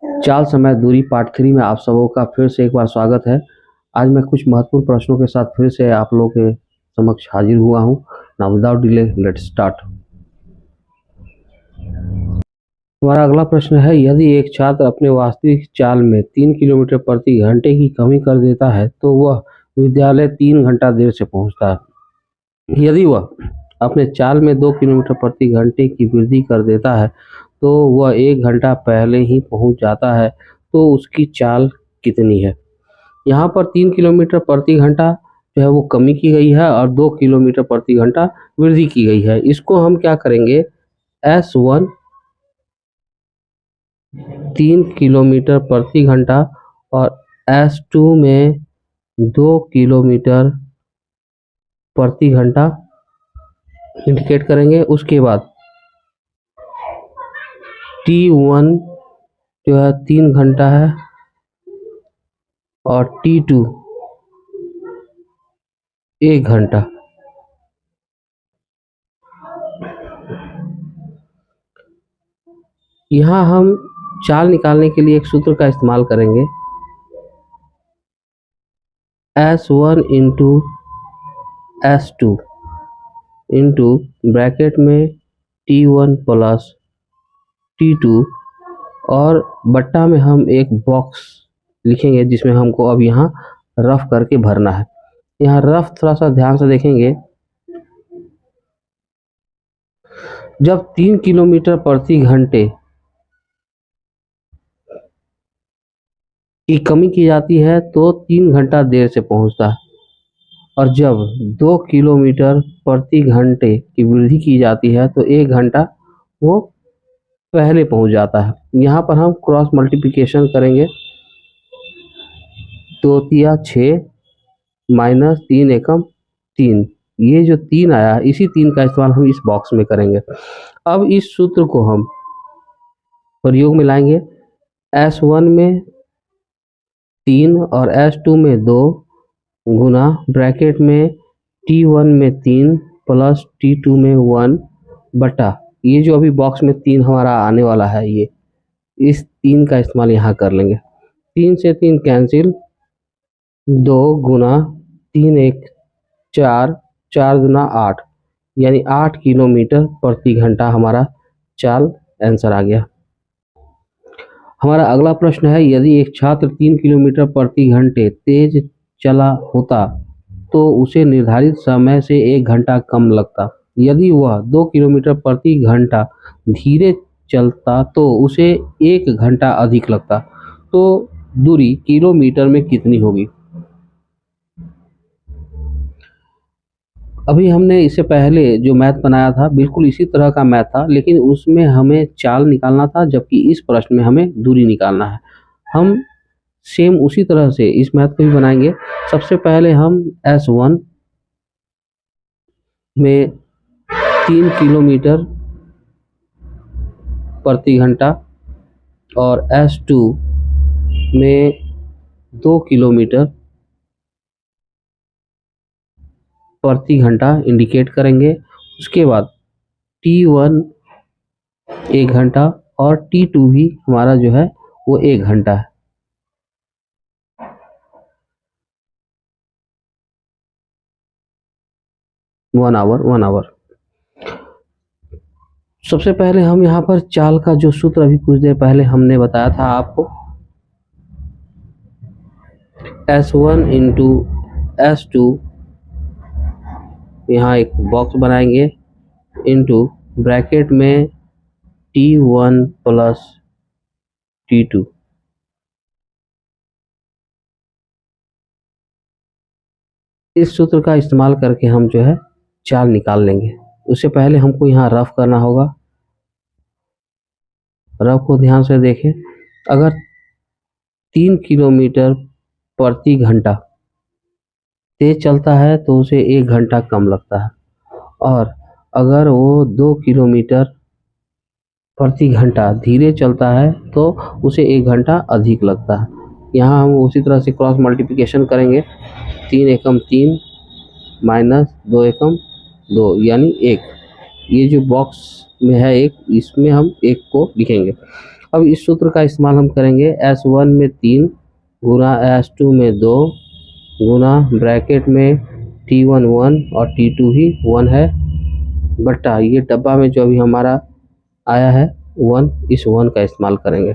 चाल समय दूरी पार्ट 3 में आप सबों का फिर से एक बार स्वागत है। आज मैं कुछ महत्वपूर्ण प्रश्नों के साथ फिर से आप लोगों के समक्ष हाजिर हुआ हूं। Now without delay let's start. हमारा अगला प्रश्न है, यदि एक छात्र अपने वास्तविक चाल में 3 किलोमीटर प्रति घंटे की कमी कर देता है तो वह विद्यालय 3 घंटा देर से पहुंचता है। यदि वह अपने चाल में 2 किलोमीटर प्रति घंटे की वृद्धि कर देता है तो वह 1 घंटा पहले ही पहुंच जाता है, तो उसकी चाल कितनी है। यहाँ पर 3 किलोमीटर प्रति घंटा जो है वो कमी की गई है और 2 किलोमीटर प्रति घंटा वृद्धि की गई है। इसको हम क्या करेंगे, S1 3 किलोमीटर प्रति घंटा और S2 में 2 किलोमीटर प्रति घंटा इंडिकेट करेंगे। उसके बाद T1 जो है 3 घंटा है और T2 1 घंटा। यहाँ हम चाल निकालने के लिए एक सूत्र का इस्तेमाल करेंगे, S1 into S2 into bracket में T1 प्लस T2 और बट्टा में हम एक बॉक्स लिखेंगे जिसमें हमको अब यहाँ रफ करके भरना है। यहाँ रफ थोड़ा सा ध्यान से देखेंगे, जब 3 किलोमीटर प्रति घंटे की कमी की जाती है तो 3 घंटा देर से पहुंचता है, और जब 2 किलोमीटर प्रति घंटे की वृद्धि की जाती है तो 1 घंटा वो पहले पहुंच जाता है। यहाँ पर हम क्रॉस मल्टीप्लिकेशन करेंगे, 2 तिया 6 माइनस 3 एकम 3, ये जो 3 आया इसी 3 का इस्तेमाल हम इस बॉक्स में करेंगे। अब इस सूत्र को हम प्रयोग में लाएंगे, S1 में 3 और S2 में 2 गुना ब्रैकेट में T1 में 3 प्लस T2 में 1 बटा ये जो अभी बॉक्स में 3 हमारा आने वाला है, ये इस 3 का इस्तेमाल यहाँ कर लेंगे। 3 से 3 कैंसिल, 2 गुना 3 1 4, 4 गुना 8, यानी 8 किलोमीटर प्रति घंटा हमारा चाल आंसर आ गया। हमारा अगला प्रश्न है, यदि एक छात्र 3 किलोमीटर प्रति घंटे तेज चला होता तो उसे निर्धारित समय से 1 घंटा कम लगता। यदि वह 2 किलोमीटर प्रति घंटा धीरे चलता तो उसे 1 घंटा अधिक लगता, तो दूरी किलोमीटर में कितनी होगी। अभी हमने इससे पहले जो मैथ बनाया था बिल्कुल इसी तरह का मैथ था, लेकिन उसमें हमें चाल निकालना था, जबकि इस प्रश्न में हमें दूरी निकालना है। हम सेम उसी तरह से इस मैथ को भी बनाएंगे। सबसे पहले हम S1 में 3 किलोमीटर प्रति घंटा और S2 में 2 किलोमीटर प्रति घंटा इंडिकेट करेंगे। उसके बाद T1 1 घंटा और T2 भी हमारा जो है वो 1 घंटा है। One hour. सबसे पहले हम यहाँ पर चाल का जो सूत्र अभी कुछ देर पहले हमने बताया था आपको, S1 इंटू S2, यहाँ एक बॉक्स बनाएंगे, इंटू ब्रैकेट में T1 प्लस T2। इस सूत्र का इस्तेमाल करके हम जो है चाल निकाल लेंगे। उससे पहले हमको यहाँ रफ करना होगा। रफ को ध्यान से देखें, अगर 3 किलोमीटर प्रति घंटा तेज चलता है तो उसे 1 घंटा कम लगता है, और अगर वो 2 किलोमीटर प्रति घंटा धीरे चलता है तो उसे 1 घंटा अधिक लगता है। यहाँ हम उसी तरह से क्रॉस मल्टीप्लिकेशन करेंगे, 3 एकम 3 माइनस 2 एकम 2 यानी 1। ये जो बॉक्स में है 1, इसमें हम 1 को लिखेंगे। अब इस सूत्र का इस्तेमाल हम करेंगे S1 में 3 गुना S2 में 2 गुना ब्रैकेट में T1 1 और T2 भी 1 है बटा ये डब्बा में जो अभी हमारा आया है 1, इस 1 का इस्तेमाल करेंगे।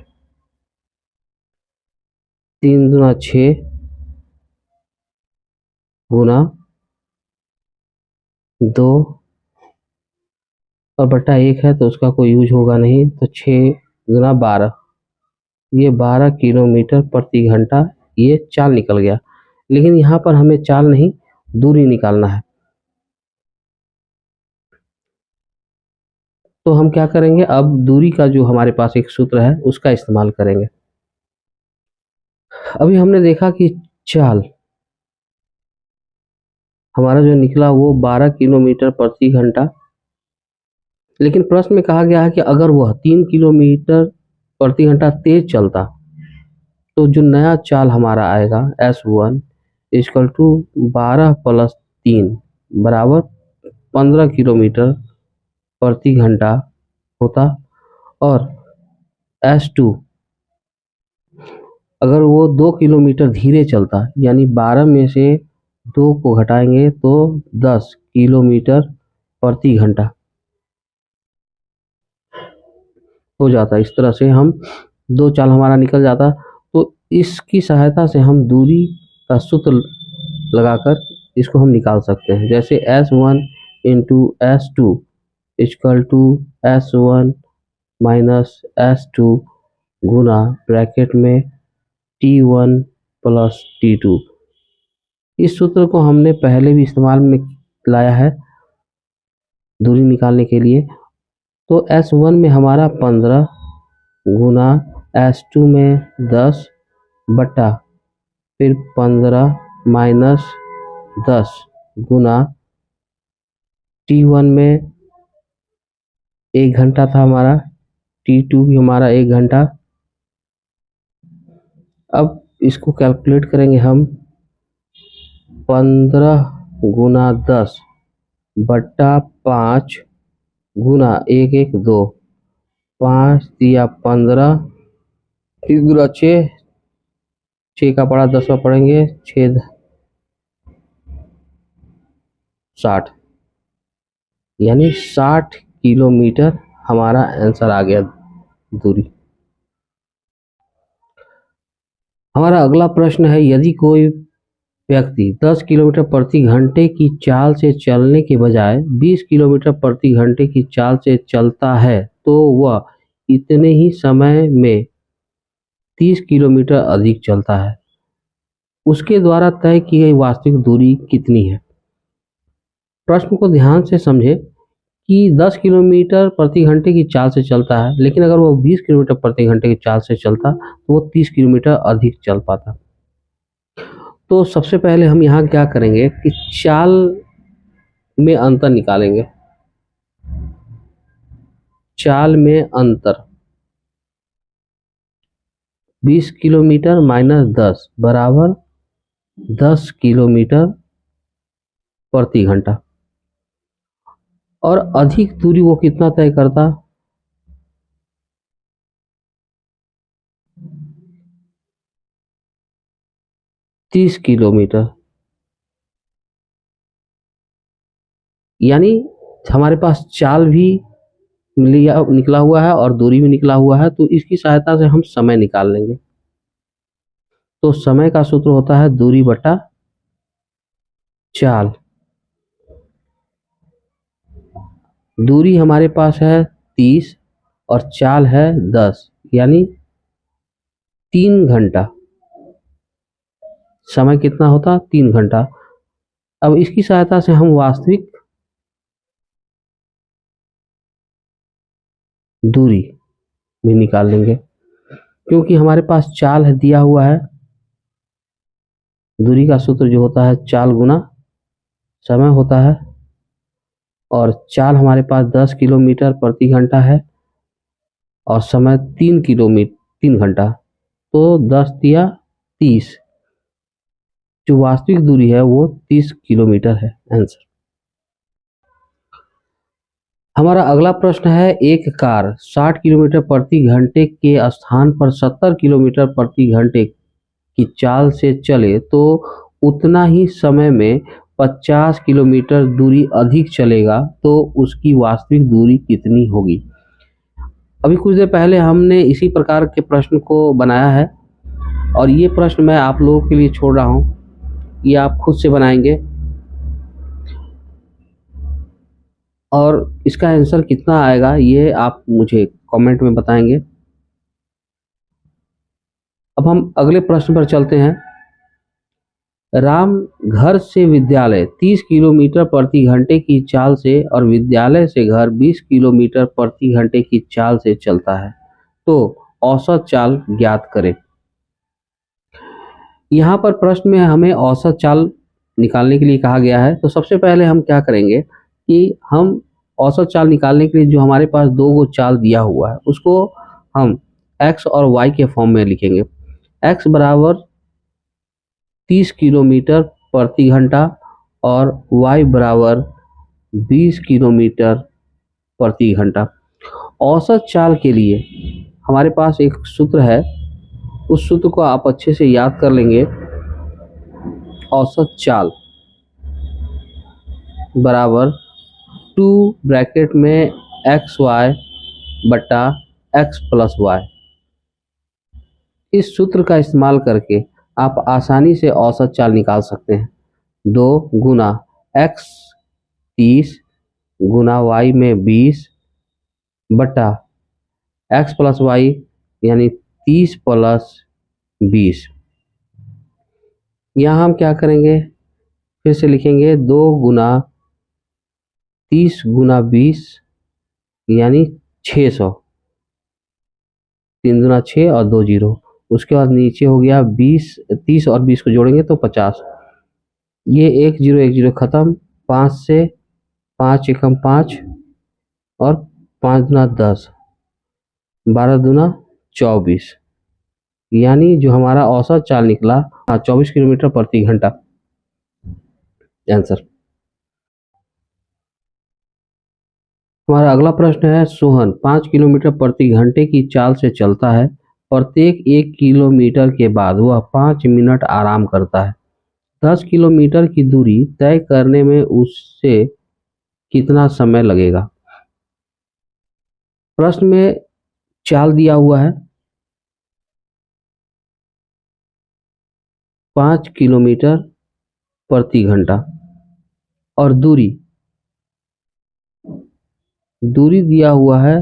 3 दूना 6 गुना 2 और बटा 1 है तो उसका कोई यूज होगा नहीं, तो 6 गुना 12, ये 12 किलोमीटर प्रति घंटा ये चाल निकल गया। लेकिन यहाँ पर हमें चाल नहीं, दूरी निकालना है। तो हम क्या करेंगे, अब दूरी का जो हमारे पास एक सूत्र है उसका इस्तेमाल करेंगे। अभी हमने देखा कि चाल हमारा जो निकला वो 12 किलोमीटर प्रति घंटा, लेकिन प्रश्न में कहा गया है कि अगर वह 3 किलोमीटर प्रति घंटा तेज चलता तो जो नया चाल हमारा आएगा S1 इक्वल टू 12 प्लस 3 बराबर 15 किलोमीटर प्रति घंटा होता, और S2 अगर वो 2 किलोमीटर धीरे चलता, यानी 12 में से 2 को घटाएंगे तो 10 किलोमीटर प्रति घंटा हो जाता। इस तरह से हम 2 चाल हमारा निकल जाता। तो इसकी सहायता से हम दूरी का सूत्र लगाकर इसको हम निकाल सकते हैं। जैसे S1 into S2 equal to S1 minus S2 गुना ब्रैकेट में T1 प्लस T2। इस सूत्र को हमने पहले भी इस्तेमाल में लाया है दूरी निकालने के लिए। तो S1 में हमारा 15 गुना S2 में 10 बटा फिर 15 माइनस 10 गुना T1 में 1 घंटा था हमारा, T2 भी हमारा 1 घंटा। अब इसको कैलकुलेट करेंगे हम, 15 गुना 10 बट्टा 5 गुना 1 1 2, 5 दिया 15, 3 गुना 6, 6 का पड़ा 10 पढ़ेंगे, 6 60, यानी 60 किलोमीटर हमारा आंसर आ गया दूरी। हमारा अगला प्रश्न है, यदि कोई व्यक्ति 10 किलोमीटर प्रति घंटे की चाल से चलने के बजाय 20 किलोमीटर प्रति घंटे की चाल से चलता है तो वह इतने ही समय में 30 किलोमीटर अधिक चलता है, उसके द्वारा तय की गई वास्तविक दूरी कितनी है। प्रश्न को ध्यान से समझे कि 10 किलोमीटर प्रति घंटे की चाल से चलता है, लेकिन अगर वो 20 किलोमीटर प्रति घंटे की चाल से चलता तो वो 30 किलोमीटर अधिक चल पाता। तो सबसे पहले हम यहाँ क्या करेंगे कि चाल में अंतर निकालेंगे। चाल में अंतर 20 किलोमीटर माइनस 10 बराबर 10 किलोमीटर प्रति घंटा, और अधिक दूरी वो कितना तय करता, 30 किलोमीटर। यानी हमारे पास चाल भी निकला हुआ है और दूरी भी निकला हुआ है, तो इसकी सहायता से हम समय निकाल लेंगे। तो समय का सूत्र होता है दूरी बटा चाल। दूरी हमारे पास है 30 और चाल है 10, यानी 3 घंटा। समय कितना होता, 3 घंटा। अब इसकी सहायता से हम वास्तविक दूरी भी निकाल लेंगे, क्योंकि हमारे पास चाल है दिया हुआ है। दूरी का सूत्र जो होता है चाल गुना समय होता है, और चाल हमारे पास 10 किलोमीटर प्रति घंटा है और समय 3 घंटा, तो 10 दिया 30, जो वास्तविक दूरी है वो 30 किलोमीटर है आंसर। हमारा अगला प्रश्न है, एक कार 60 किलोमीटर प्रति घंटे के स्थान पर 70 किलोमीटर प्रति घंटे की चाल से चले तो उतना ही समय में 50 किलोमीटर दूरी अधिक चलेगा, तो उसकी वास्तविक दूरी कितनी होगी। अभी कुछ देर पहले हमने इसी प्रकार के प्रश्न को बनाया है और ये प्रश्न मैं आप लोगों के लिए छोड़ रहा हूँ, ये आप खुद से बनाएंगे और इसका आंसर कितना आएगा ये आप मुझे कमेंट में बताएंगे। अब हम अगले प्रश्न पर चलते हैं। राम घर से विद्यालय 30 किलोमीटर प्रति घंटे की चाल से और विद्यालय से घर 20 किलोमीटर प्रति घंटे की चाल से चलता है, तो औसत चाल ज्ञात करें। यहाँ पर प्रश्न में हमें औसत चाल निकालने के लिए कहा गया है। तो सबसे पहले हम क्या करेंगे कि हम औसत चाल निकालने के लिए जो हमारे पास दो गो चाल दिया हुआ है उसको हम x और y के फॉर्म में लिखेंगे। x बराबर 30 किलोमीटर प्रति घंटा और y बराबर 20 किलोमीटर प्रति घंटा। औसत चाल के लिए हमारे पास एक सूत्र है, उस सूत्र को आप अच्छे से याद कर लेंगे। औसत चाल बराबर 2 ब्रैकेट में xy बटा x प्लस y। इस सूत्र का इस्तेमाल करके आप आसानी से औसत चाल निकाल सकते हैं। 2 गुना x 30 गुना y में 20 बटा x प्लस y यानी 30 प्लस 20। यहाँ हम क्या करेंगे, फिर से लिखेंगे 2 गुना 30 गुना 20 यानी 600, 3 दुना 6 और 2 जीरो। उसके बाद नीचे हो गया 20, 30 और 20 को जोड़ेंगे तो 50। ये 1 जीरो खत्म, 5 से 5 एकम 5 और 5 दुना 10, 12 दुना 24, यानी जो हमारा औसत चाल निकला 24 किलोमीटर प्रति घंटा आंसर। हमारा अगला प्रश्न है, सोहन 5 किलोमीटर प्रति घंटे की चाल से चलता है। प्रत्येक 1 किलोमीटर के बाद वह 5 मिनट आराम करता है। 10 किलोमीटर की दूरी तय करने में उससे कितना समय लगेगा। प्रश्न में चाल दिया हुआ है 5 किलोमीटर प्रति घंटा और दूरी दिया हुआ है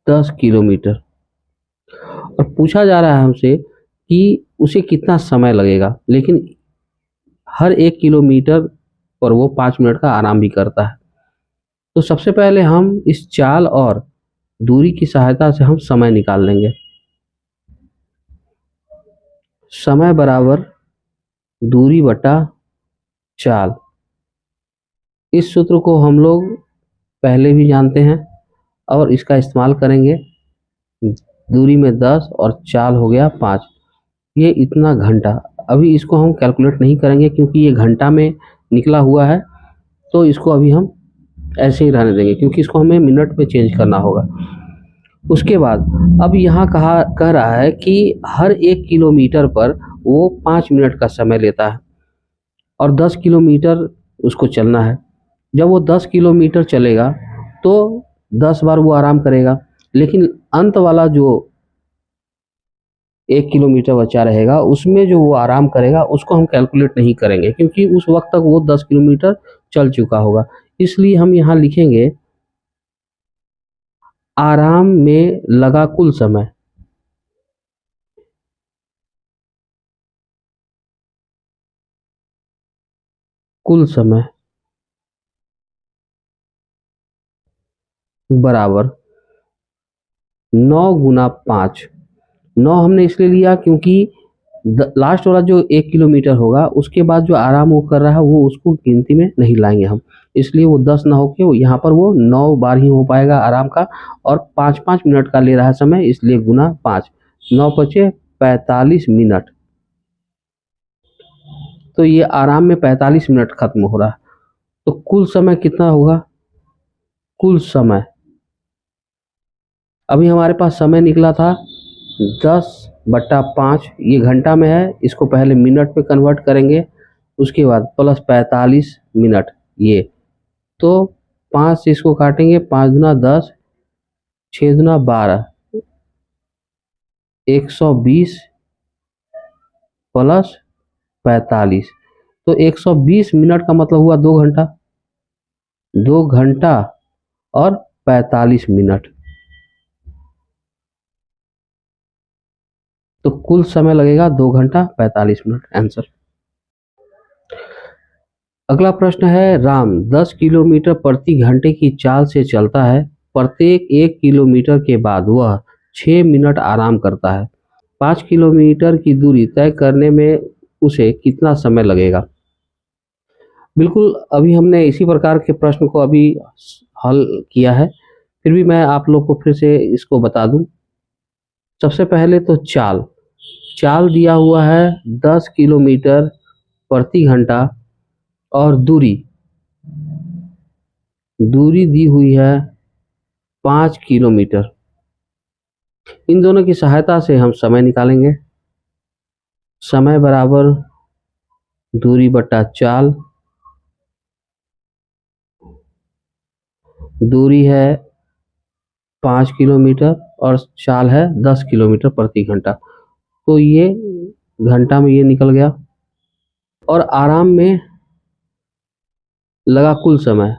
10 किलोमीटर और पूछा जा रहा है हमसे कि उसे कितना समय लगेगा, लेकिन हर 1 किलोमीटर पर वो 5 मिनट का आराम भी करता है। तो सबसे पहले हम इस चाल और दूरी की सहायता से हम समय निकाल लेंगे। समय बराबर दूरी बटा चाल। इस सूत्र को हम लोग पहले भी जानते हैं और इसका इस्तेमाल करेंगे। दूरी में 10 और चाल हो गया 5, ये इतना घंटा। अभी इसको हम कैलकुलेट नहीं करेंगे क्योंकि ये घंटा में निकला हुआ है, तो इसको अभी हम ऐसे ही रहने देंगे क्योंकि इसको हमें मिनट में चेंज करना होगा। उसके बाद अब यहाँ कह रहा है कि हर 1 किलोमीटर पर वो 5 मिनट का समय लेता है और 10 किलोमीटर उसको चलना है। जब वो 10 किलोमीटर चलेगा तो 10 बार वो आराम करेगा, लेकिन अंत वाला जो 1 किलोमीटर बचा रहेगा उसमें जो वो आराम करेगा उसको हम कैलकुलेट नहीं करेंगे क्योंकि उस वक्त तक वो 10 किलोमीटर चल चुका होगा। इसलिए हम यहाँ लिखेंगे आराम में लगा कुल समय। कुल समय बराबर 9 गुना 5। 9 हमने इसलिए लिया क्योंकि लास्ट वाला जो 1 किलोमीटर होगा उसके बाद जो आराम वो कर रहा है वो उसको गिनती में नहीं लाएंगे हम, इसलिए वो 10 ना होके यहाँ पर वो 9 बार ही हो पाएगा आराम का और 5-5 मिनट का ले रहा है समय, इसलिए गुना 5। 9 बचे 45 मिनट, तो ये आराम में 45 मिनट खत्म हो रहा है। तो कुल समय कितना होगा, कुल समय, अभी हमारे पास समय निकला था 10/5, ये घंटा में है, इसको पहले मिनट में कन्वर्ट करेंगे, उसके बाद प्लस 45 मिनट, ये तो 5 से इसको काटेंगे, 5 दूना 10, 6 दूना 12, 120 प्लस 45, तो 120 मिनट का मतलब हुआ 2 घंटा, 2 घंटा और 45 मिनट, तो कुल समय लगेगा 2 घंटा 45 मिनट, आंसर। अगला प्रश्न है, राम 10 किलोमीटर प्रति घंटे की चाल से चलता है, प्रत्येक 1 किलोमीटर के बाद वह 6 मिनट आराम करता है, 5 किलोमीटर की दूरी तय करने में उसे कितना समय लगेगा। बिल्कुल, अभी हमने इसी प्रकार के प्रश्न को अभी हल किया है, फिर भी मैं आप लोग को फिर से इसको बता दूं। सबसे पहले तो चाल दिया हुआ है 10 किलोमीटर प्रति घंटा और दूरी दी हुई है 5 किलोमीटर। इन दोनों की सहायता से हम समय निकालेंगे, समय बराबर दूरी बटा चाल, दूरी है 5 किलोमीटर और चाल है 10 किलोमीटर प्रति घंटा, तो ये घंटा में ये निकल गया, और आराम में लगा कुल समय,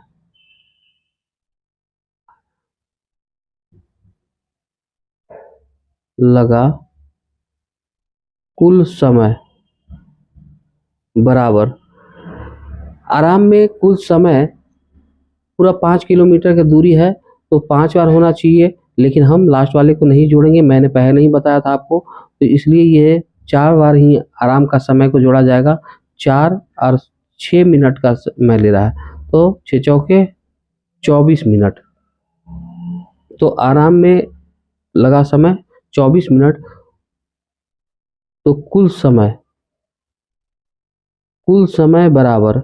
बराबर आराम में कुल समय पूरा 5 किलोमीटर की दूरी है, तो 5 बार होना चाहिए, लेकिन हम लास्ट वाले को नहीं जोड़ेंगे, मैंने पहले नहीं बताया था आपको, तो इसलिए ये 4 बार ही आराम का समय को जोड़ा जाएगा। 4 और 6 मिनट का समय ले रहा है, तो 6 चौके 24 मिनट, तो आराम में लगा समय 24 मिनट, तो कुल समय बराबर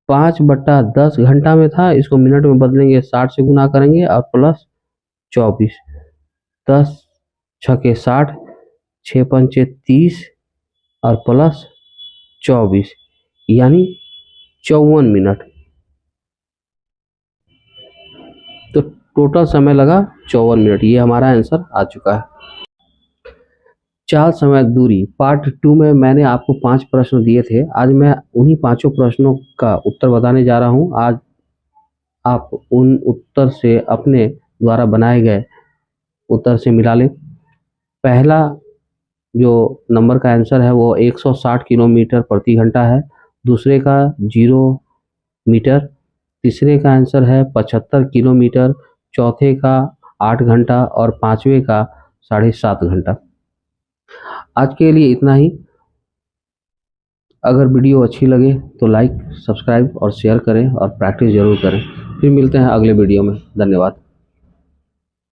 5/10 घंटा में था, इसको मिनट में बदलेंगे, 60 से गुना करेंगे और प्लस 24, 10 छके 60, 6 पंचे 30 और प्लस 24, यानी 54 मिनट, तो टोटल समय लगा 54 मिनट, ये हमारा आंसर आ चुका है। चाल, समय, दूरी, पार्ट 2 में मैंने आपको 5 प्रश्न दिए थे, आज मैं उन्हीं 5 प्रश्नों का उत्तर बताने जा रहा हूं। आज आप उन उत्तर से अपने द्वारा बनाए गए उत्तर से मिला लें। पहला जो नंबर का आंसर है वो 160 किलोमीटर प्रति घंटा है, दूसरे का 0 मीटर, तीसरे का आंसर है 75 किलोमीटर, चौथे का 8 घंटा और पांचवे का 7.5 घंटा। आज के लिए इतना ही। अगर वीडियो अच्छी लगे तो लाइक, सब्सक्राइब और शेयर करें और प्रैक्टिस जरूर करें। फिर मिलते हैं अगले वीडियो में। धन्यवाद।